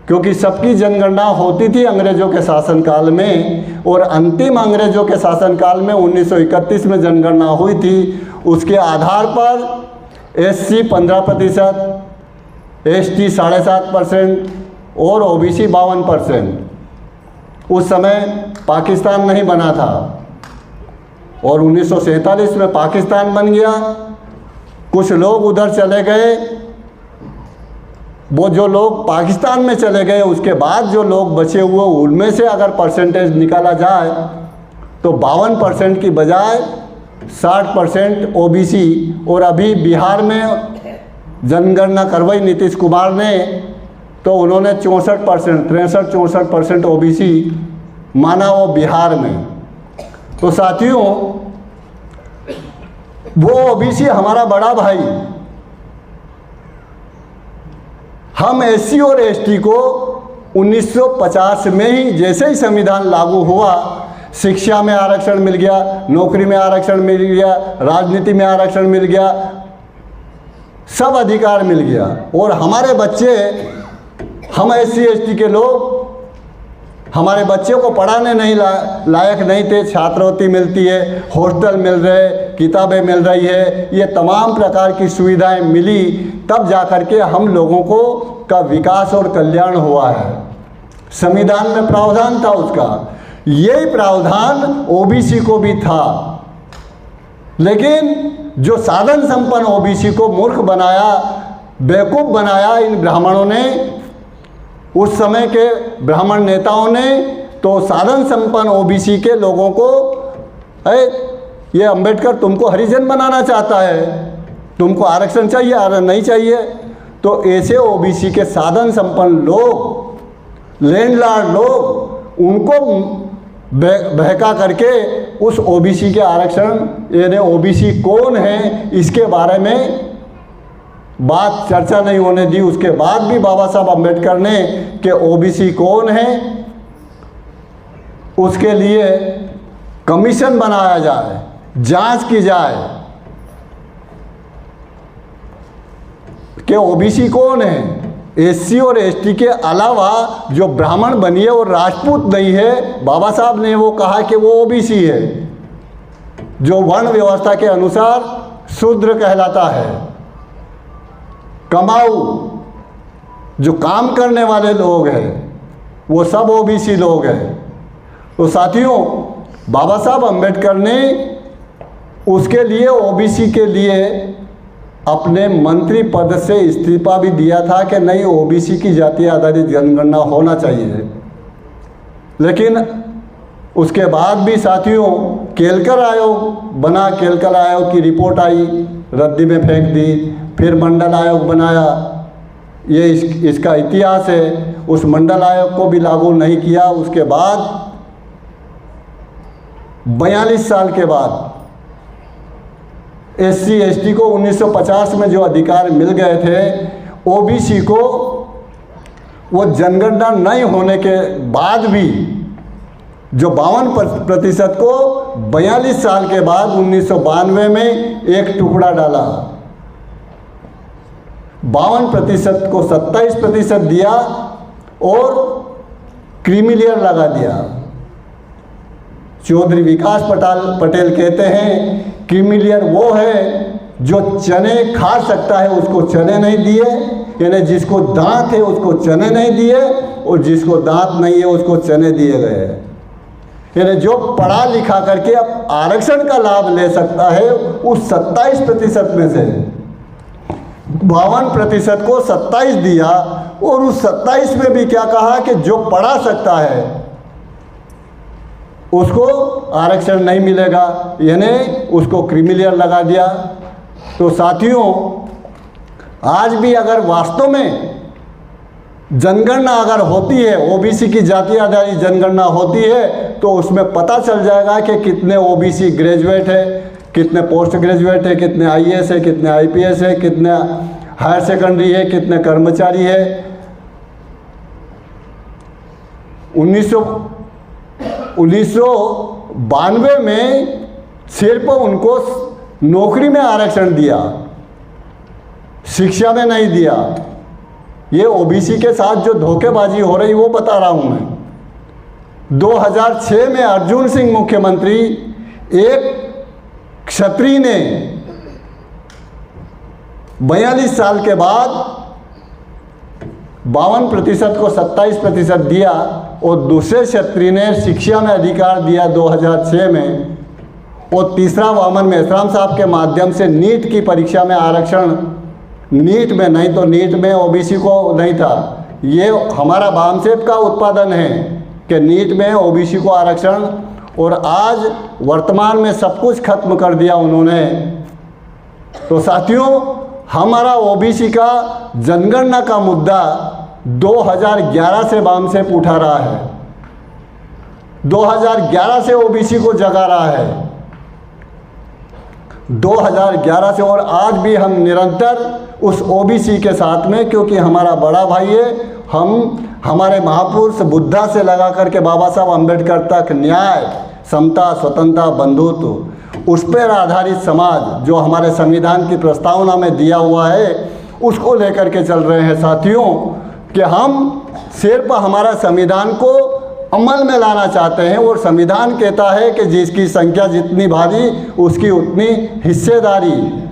क्योंकि सबकी जनगणना होती थी अंग्रेजों के शासनकाल में और अंतिम अंग्रेजों के शासनकाल में 1931 में जनगणना हुई थी। उसके आधार पर SC 15%, ST 7.5% और OBC 52%। उस समय पाकिस्तान नहीं बना था और 1947 में पाकिस्तान बन गया। कुछ लोग उधर चले गए, वो जो लोग पाकिस्तान में चले गए, उसके बाद जो लोग बचे हुए उनमें से अगर परसेंटेज निकाला जाए तो 52% की बजाय 60% OBC। और अभी बिहार में जनगणना करवाई नीतीश कुमार ने, तो उन्होंने 64%, 63-64% OBC माना वो बिहार में। तो साथियों, वो OBC हमारा बड़ा भाई, हम SC और ST को 1950 में ही जैसे ही संविधान लागू हुआ, शिक्षा में आरक्षण मिल गया, नौकरी में आरक्षण मिल गया, राजनीति में आरक्षण मिल गया, सब अधिकार मिल गया। और हमारे बच्चे, हम SC ST के लोग, हमारे बच्चों को पढ़ाने नहीं लायक नहीं थे। छात्रवृत्ति मिलती है, हॉस्टल मिल रहे, किताबें मिल रही है, ये तमाम प्रकार की सुविधाएं मिली, तब जाकर के हम लोगों को का विकास और कल्याण हुआ है। संविधान में प्रावधान था उसका, यही प्रावधान OBC को भी था। लेकिन जो साधन संपन्न OBC को मूर्ख बनाया, बेवकूफ़ बनाया इन ब्राह्मणों ने, उस समय के ब्राह्मण नेताओं ने, तो साधन संपन्न OBC के लोगों को, ये अंबेडकर तुमको हरिजन बनाना चाहता है, तुमको आरक्षण चाहिए, आरक्षण नहीं चाहिए। तो ऐसे OBC के साधन संपन्न लोग, लैंडलॉर्ड लोग, उनको बहका करके उस OBC के आरक्षण, यानी OBC कौन है, इसके बारे में बात चर्चा नहीं होने दी। उसके बाद भी बाबा साहब अम्बेडकर ने कि OBC कौन है, उसके लिए कमीशन बनाया जाए, जांच की जाए कि OBC कौन है। SC और ST के अलावा जो ब्राह्मण बनी है और राजपूत नहीं है, बाबा साहब ने वो कहा कि वो OBC है, जो वर्ण व्यवस्था के अनुसार शूद्र कहलाता है। कमाऊ जो काम करने वाले लोग हैं वो सब ओबीसी लोग हैं। तो साथियों, बाबा साहब अम्बेडकर ने उसके लिए ओबीसी के लिए अपने मंत्री पद से इस्तीफा भी दिया था कि नहीं, ओबीसी की जाति आधारित जनगणना होना चाहिए। लेकिन उसके बाद भी साथियों केलकर आयोग बना, केलकर आयोग की रिपोर्ट आई, रद्दी में फेंक दी, फिर मंडल आयोग बनाया। ये इसका इतिहास है। उस मंडल आयोग को भी लागू नहीं किया। उसके बाद 42 साल के बाद SC ST को 1950 में जो अधिकार मिल गए थे, ओबीसी को वो जनगणना नहीं होने के बाद भी जो 52% को 42 साल के बाद 1992 में एक टुकड़ा डाला, 52% को 27% दिया और क्रीमी लेयर लगा दिया। चौधरी विकास पटेल कहते हैं क्रीमी लेयर वो है जो चने खा सकता है, उसको चने नहीं दिए, यानी जिसको दांत है उसको चने नहीं दिए और जिसको दांत नहीं है उसको चने दिए गए। यानी जो पढ़ा लिखा करके अब आरक्षण का लाभ ले सकता है, उस 27% में से 52% को 27 दिया और उस 27 में भी क्या कहा कि जो पढ़ा सकता है उसको आरक्षण नहीं मिलेगा, यानी उसको क्रीमी लेयर लगा दिया। तो साथियों, आज भी अगर वास्तव में जनगणना अगर होती है, ओबीसी की जाति आधारित जनगणना होती है, तो उसमें पता चल जाएगा कि कितने ओबीसी ग्रेजुएट है, कितने पोस्ट ग्रेजुएट है, कितने IAS है, कितने IPS है, कितने हायर सेकेंडरी है, कितने कर्मचारी है। 1992 में सिर्फ उनको नौकरी में आरक्षण दिया, शिक्षा में नहीं दिया। ये ओबीसी के साथ जो धोखेबाजी हो रही वो बता रहा हूं मैं। 2006 में अर्जुन सिंह मुख्यमंत्री, एक क्षत्रिय ने 42 साल के बाद 52% को 27% दिया और दूसरे क्षत्रिय ने शिक्षा में अधिकार दिया 2006 में, और तीसरा वामन मेश्राम साहब के माध्यम से नीट की परीक्षा में आरक्षण, नीट में नहीं तो नीट में ओबीसी को नहीं था। ये हमारा बामसेब का उत्पादन है कि नीट में ओबीसी को आरक्षण, और आज वर्तमान में सब कुछ खत्म कर दिया उन्होंने। तो साथियों, हमारा ओबीसी का जनगणना का मुद्दा 2011 से बामसेब उठा रहा है, 2011 से ओबीसी को जगा रहा है, 2011 से, और आज भी हम निरंतर उस ओबीसी के साथ में, क्योंकि हमारा बड़ा भाई है। हम हमारे महापुरुष बुद्धा से लगा करके बाबा साहब अम्बेडकर तक न्याय, समता, स्वतंत्रता, बंधुत्व, उस पर आधारित समाज जो हमारे संविधान की प्रस्तावना में दिया हुआ है, उसको लेकर के चल रहे हैं साथियों। कि हम सिर्फ हमारा संविधान को अमल में लाना चाहते हैं, और संविधान कहता है कि जिसकी संख्या जितनी भारी उसकी उतनी हिस्सेदारी।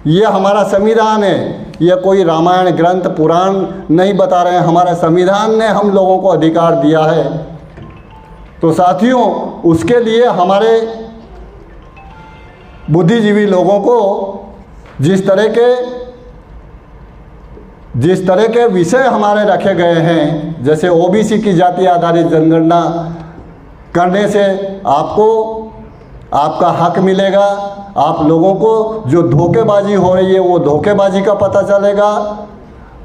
ये हमारा संविधान है, ये कोई रामायण ग्रंथ पुराण नहीं बता रहे हैं, हमारा संविधान ने हम लोगों को अधिकार दिया है। तो साथियों, उसके लिए हमारे बुद्धिजीवी लोगों को जिस तरह के विषय हमारे रखे गए हैं, जैसे ओबीसी की जाति आधारित जनगणना करने से आपको आपका हक मिलेगा, आप लोगों को जो धोखेबाजी हो रही है वो धोखेबाजी का पता चलेगा,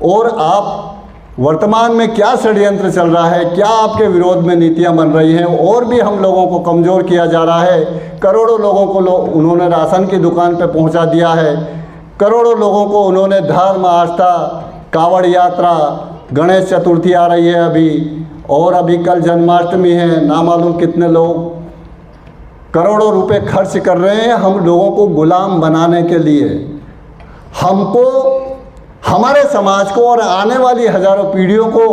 और आप वर्तमान में क्या षड्यंत्र चल रहा है, क्या आपके विरोध में नीतियां बन रही हैं, और भी हम लोगों को कमज़ोर किया जा रहा है। करोड़ों लोगों को उन्होंने राशन की दुकान पे पहुंचा दिया है, करोड़ों लोगों को उन्होंने धर्म, आस्था, कावड़ यात्रा, गणेश चतुर्थी आ रही है अभी, और अभी कल जन्माष्टमी है, ना मालूम कितने लोग करोड़ों रुपए खर्च कर रहे हैं हम लोगों को गुलाम बनाने के लिए। हमको, हमारे समाज को और आने वाली हजारों पीढ़ियों को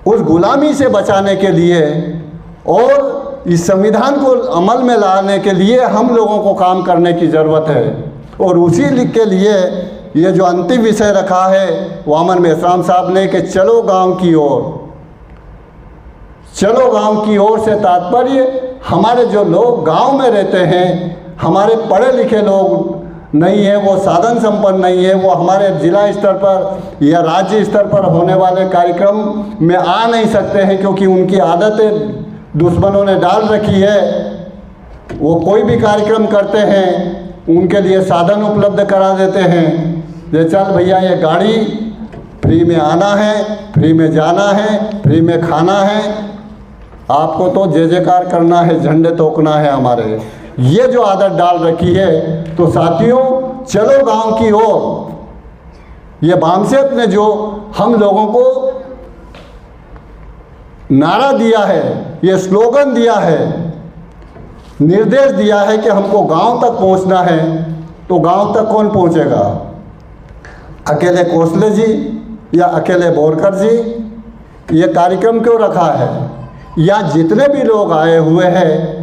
उस गुलामी से बचाने के लिए और इस संविधान को अमल में लाने के लिए हम लोगों को काम करने की ज़रूरत है। और उसी के लिए ये जो अंतिम विषय रखा है वामन मेश्राम साहब ने कि चलो गांव की ओर। चलो गांव की ओर से तात्पर्य हमारे जो लोग गांव में रहते हैं, हमारे पढ़े लिखे लोग नहीं है, वो साधन संपन्न नहीं है, वो हमारे जिला स्तर पर या राज्य स्तर पर होने वाले कार्यक्रम में आ नहीं सकते हैं क्योंकि उनकी आदतें दुश्मनों ने डाल रखी है। वो कोई भी कार्यक्रम करते हैं उनके लिए साधन उपलब्ध करा देते हैं, जे चल भैया ये गाड़ी फ्री में आना है, फ्री में जाना है, फ्री में खाना है, आपको तो जय जयकार करना है, झंडे तोड़ना है हमारे। ये जो आदत डाल रखी है, तो साथियों चलो गांव की ओर, ये बामसेप ने जो हम लोगों को नारा दिया है, ये स्लोगन दिया है, निर्देश दिया है कि हमको गांव तक पहुंचना है, तो गांव तक कौन पहुंचेगा? अकेले कोसले जी या अकेले बोरकर जी? ये कार्यक्रम क्यों रखा है? या जितने भी लोग आए हुए हैं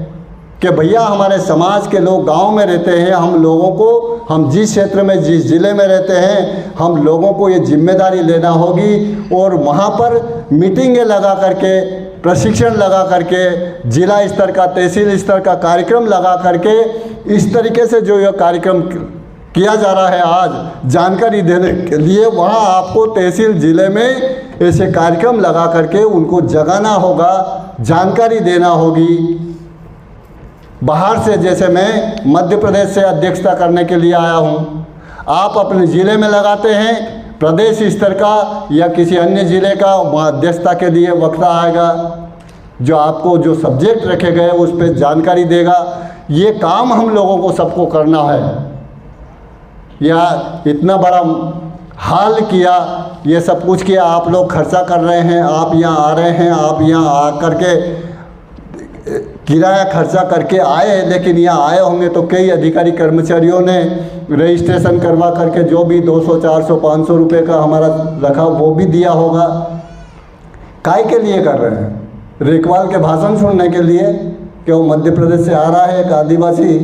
कि भैया हमारे समाज के लोग गांव में रहते हैं, हम लोगों को, हम जिस क्षेत्र में जिस ज़िले में रहते हैं, हम लोगों को ये जिम्मेदारी लेना होगी और वहाँ पर मीटिंगें लगा करके, प्रशिक्षण लगा करके, जिला स्तर का, तहसील स्तर का कार्यक्रम लगा करके, इस तरीके से जो यह कार्यक्रम किया जा रहा है आज जानकारी देने के लिए, वहाँ आपको तहसील ज़िले में ऐसे कार्यक्रम लगा करके उनको जगाना होगा, जानकारी देना होगी। बाहर से, जैसे मैं मध्य प्रदेश से अध्यक्षता करने के लिए आया हूँ, आप अपने ज़िले में लगाते हैं, प्रदेश स्तर का या किसी अन्य ज़िले का अध्यक्षता के लिए वक्त आएगा जो आपको जो सब्जेक्ट रखे गए उस पर जानकारी देगा। ये काम हम लोगों को सबको करना है। या इतना बड़ा हाल किया, ये सब कुछ किया, आप लोग खर्चा कर रहे हैं, आप यहाँ आ रहे हैं, आप यहाँ आ करके किराया खर्चा करके आए, लेकिन यहाँ आए होंगे तो कई अधिकारी कर्मचारियों ने रजिस्ट्रेशन करवा करके जो भी 200, 400, 500 रुपये का हमारा रखा वो भी दिया होगा। काय के लिए कर रहे हैं? रेखवाल के भाषण सुनने के लिए कि वो मध्य प्रदेश से आ रहा है एक आदिवासी,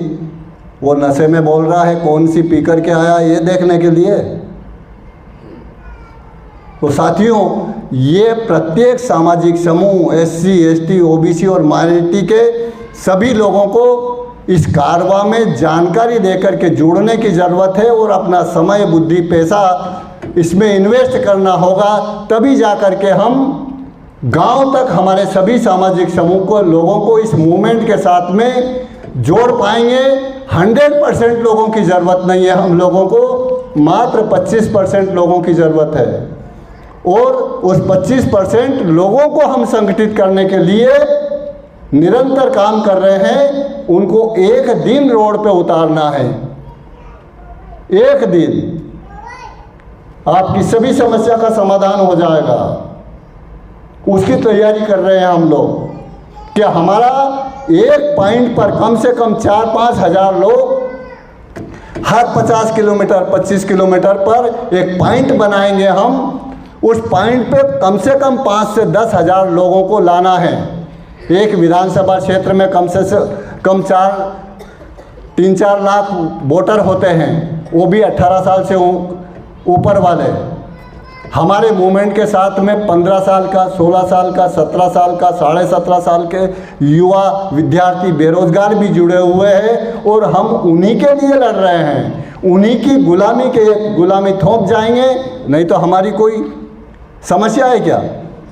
वो नशे में बोल रहा है, कौन सी पी कर के आया, ये देखने के लिए? तो साथियों, ये प्रत्येक सामाजिक समूह, SC, ST, OBC और माइनॉरिटी के सभी लोगों को इस कारवा में जानकारी देकर के जुड़ने की ज़रूरत है और अपना समय, बुद्धि, पैसा इसमें इन्वेस्ट करना होगा, तभी जा कर के हम गांव तक हमारे सभी सामाजिक समूह को, लोगों को इस मूवमेंट के साथ में जोड़ पाएंगे। 100% लोगों की ज़रूरत नहीं है, हम लोगों को मात्र 25% लोगों की ज़रूरत है और उस 25% लोगों को हम संगठित करने के लिए निरंतर काम कर रहे हैं। उनको एक दिन रोड पे उतारना है, एक दिन आपकी सभी समस्या का समाधान हो जाएगा। उसकी तैयारी कर रहे हैं हम लोग कि हमारा एक पॉइंट पर कम से कम 4-5 हज़ार लोग हर 50 किलोमीटर 25 किलोमीटर पर एक पॉइंट बनाएंगे हम। उस पॉइंट पे कम से कम 5 से 10 हज़ार लोगों को लाना है। एक विधानसभा क्षेत्र में कम से कम 3-4 लाख वोटर होते हैं, वो भी 18 साल से ऊपर वाले। हमारे मूवमेंट के साथ में 15 साल का, 16 साल का, 17 साल का, 17.5 साल के युवा विद्यार्थी बेरोजगार भी जुड़े हुए हैं और हम उन्हीं के लिए लड़ रहे हैं। उन्हीं की गुलामी थोप जाएंगे, नहीं तो हमारी कोई समस्या है क्या?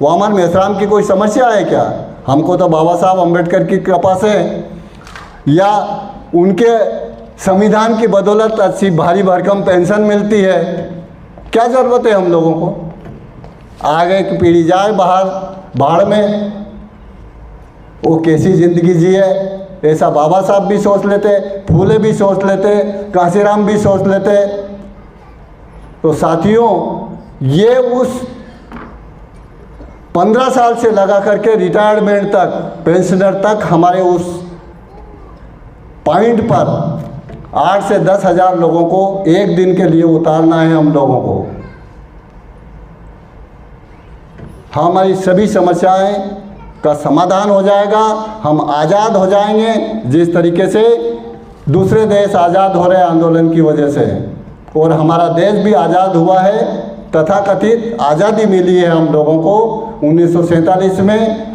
वामन मेश्राम की कोई समस्या है क्या? हमको तो बाबा साहब अम्बेडकर की कृपा से या उनके संविधान की बदौलत अच्छी भारी भरकम पेंशन मिलती है। क्या ज़रूरत है हम लोगों को? आगे की पीढ़ी जाए बाहर बाढ़ में, वो कैसी ज़िंदगी जिए, ऐसा बाबा साहब भी सोच लेते, फूले भी सोच लेते, कांसीराम भी सोच लेते। तो साथियों, ये उस 15 साल से लगा करके रिटायरमेंट तक, पेंशनर तक हमारे उस पॉइंट पर 8 से 10 हज़ार लोगों को एक दिन के लिए उतारना है हम लोगों को। हमारी सभी समस्याएं का समाधान हो जाएगा, हम आज़ाद हो जाएंगे, जिस तरीके से दूसरे देश आज़ाद हो रहे आंदोलन की वजह से, और हमारा देश भी आज़ाद हुआ है। तथाकथित आज़ादी मिली है हम लोगों को 1947 में।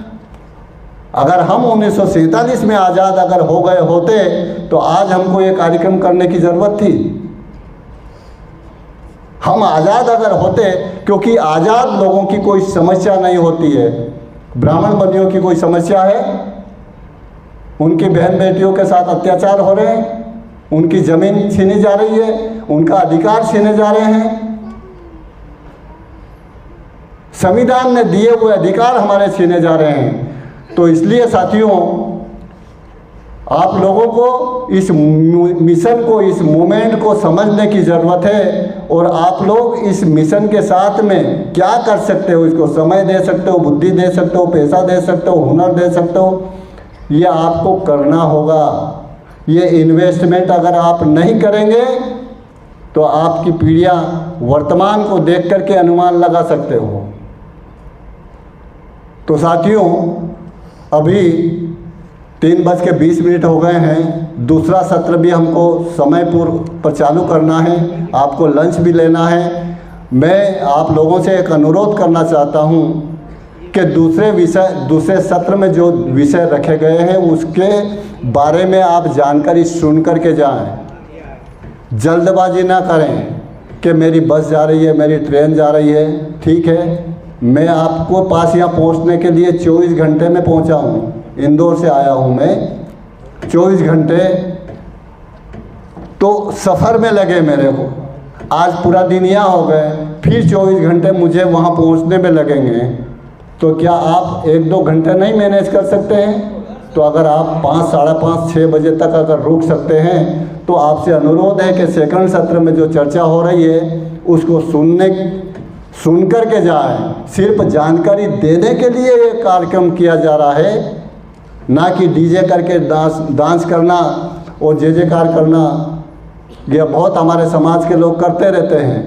अगर हम 1947 में आज़ाद अगर हो गए होते तो आज हमको ये कार्यक्रम करने की ज़रूरत थी। हम आज़ाद अगर होते, क्योंकि आज़ाद लोगों की कोई समस्या नहीं होती है। ब्राह्मण बंदियों की कोई समस्या है, उनकी बहन बेटियों के साथ अत्याचार हो रहे हैं, उनकी ज़मीन छीनी जा रही है, उनका अधिकार छीने जा रहे हैं। संविधान ने दिए हुए अधिकार हमारे छीने जा रहे हैं। तो इसलिए साथियों, आप लोगों को इस मिशन को, इस मूवमेंट को समझने की ज़रूरत है, और आप लोग इस मिशन के साथ में क्या कर सकते हो, इसको समय दे सकते हो, बुद्धि दे सकते हो, पैसा दे सकते हो, हुनर दे सकते हो, ये आपको करना होगा। ये इन्वेस्टमेंट अगर आप नहीं करेंगे तो आपकी पीढ़ियाँ वर्तमान को देख करके अनुमान लगा सकते हो। तो साथियों, अभी 3:20 हो गए हैं। दूसरा सत्र भी हमको समय पूर्व पर चालू करना है, आपको लंच भी लेना है। मैं आप लोगों से एक अनुरोध करना चाहता हूं कि दूसरे सत्र में जो विषय रखे गए हैं उसके बारे में आप जानकारी सुन कर के जाएं। जल्दबाजी ना करें कि मेरी बस जा रही है, मेरी ट्रेन जा रही है। ठीक है, मैं आपको पास यहाँ पहुँचने के लिए 24 घंटे में पहुँचा हूँ। इंदौर से आया हूँ मैं, 24 घंटे तो सफ़र में लगे मेरे को। आज पूरा दिन यहाँ हो गए, फिर 24 घंटे मुझे वहाँ पहुँचने में लगेंगे। तो क्या आप 1-2 घंटे नहीं मैनेज कर सकते हैं? तो अगर आप 5, साढ़े 5, 6 बजे तक अगर रुक सकते हैं तो आपसे अनुरोध है कि सेकंड सत्र में जो चर्चा हो रही है उसको सुन कर के जाएं। सिर्फ जानकारी देने के लिए ये कार्यक्रम किया जा रहा है, ना कि डीजे करके डांस करना और जयकार करना। यह बहुत हमारे समाज के लोग करते रहते हैं।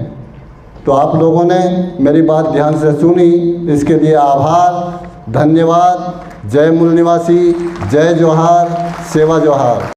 तो आप लोगों ने मेरी बात ध्यान से सुनी, इसके लिए आभार, धन्यवाद। जय मूल निवासी, जय जोहार, सेवा जोहार।